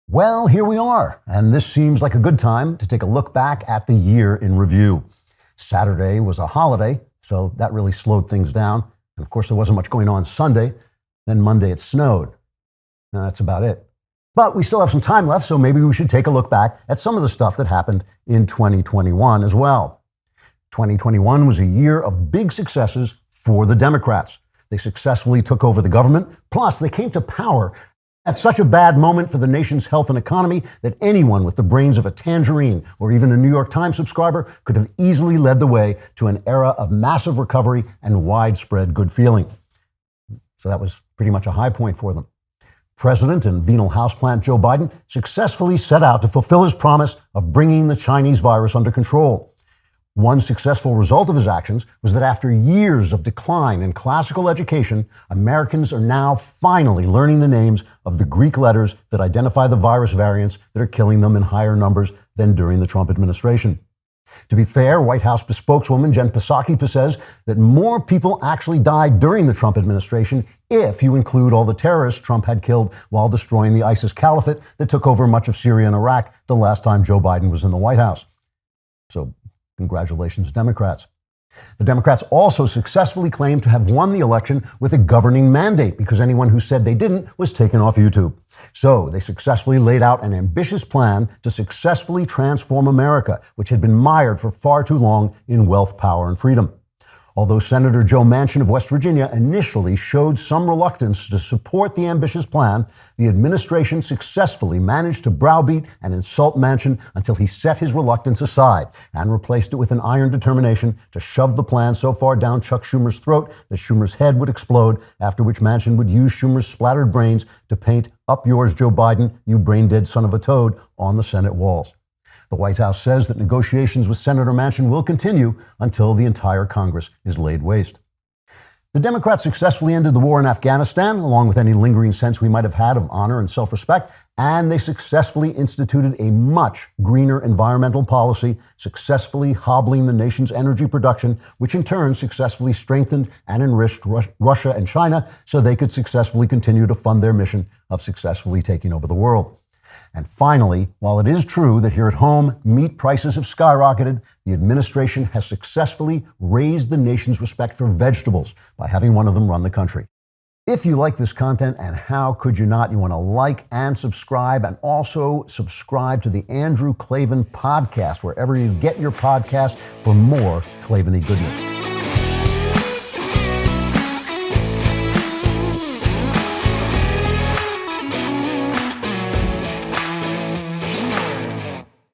Well, here we are, and this seems like a good time to take a look back at the year in review. Saturday was a holiday, so that really slowed things down. And of course, there wasn't much going on Sunday. Then Monday it snowed. And that's about it. But we still have some time left, so maybe we should take a look back at some of the stuff that happened in 2021 as well. 2021 was a year of big successes for the Democrats. They successfully took over the government, plus they came to power at such a bad moment for the nation's health and economy that anyone with the brains of a tangerine or even a New York Times subscriber could have easily led the way to an era of massive recovery and widespread good feeling. So that was pretty much a high point for them. President and venal houseplant Joe Biden successfully set out to fulfill his promise of bringing the Chinese virus under control. One successful result of his actions was that after years of decline in classical education, Americans are now finally learning the names of the Greek letters that identify the virus variants that are killing them in higher numbers than during the Trump administration. To be fair, White House spokeswoman Jen Psaki says that more people actually died during the Trump administration if you include all the terrorists Trump had killed while destroying the ISIS caliphate that took over much of Syria and Iraq the last time Joe Biden was in the White House. So, congratulations, Democrats. The Democrats also successfully claimed to have won the election with a governing mandate because anyone who said they didn't was taken off YouTube. So they successfully laid out an ambitious plan to successfully transform America, which had been mired for far too long in wealth, power, and freedom. Although Senator Joe Manchin of West Virginia initially showed some reluctance to support the ambitious plan, the administration successfully managed to browbeat and insult Manchin until he set his reluctance aside and replaced it with an iron determination to shove the plan so far down Chuck Schumer's throat that Schumer's head would explode, after which Manchin would use Schumer's splattered brains to paint "Up yours, Joe Biden, you brain-dead son of a toad" on the Senate walls. The White House says that negotiations with Senator Manchin will continue until the entire Congress is laid waste. The Democrats successfully ended the war in Afghanistan, along with any lingering sense we might have had of honor and self-respect, and they successfully instituted a much greener environmental policy, successfully hobbling the nation's energy production, which in turn successfully strengthened and enriched Russia and China so they could successfully continue to fund their mission of successfully taking over the world. And finally, while it is true that here at home, meat prices have skyrocketed, the administration has successfully raised the nation's respect for vegetables by having one of them run the country. If you like this content, and how could you not, you want to like and subscribe, and also subscribe to the Andrew Klavan podcast, wherever you get your podcast, for more Klavan-y goodness.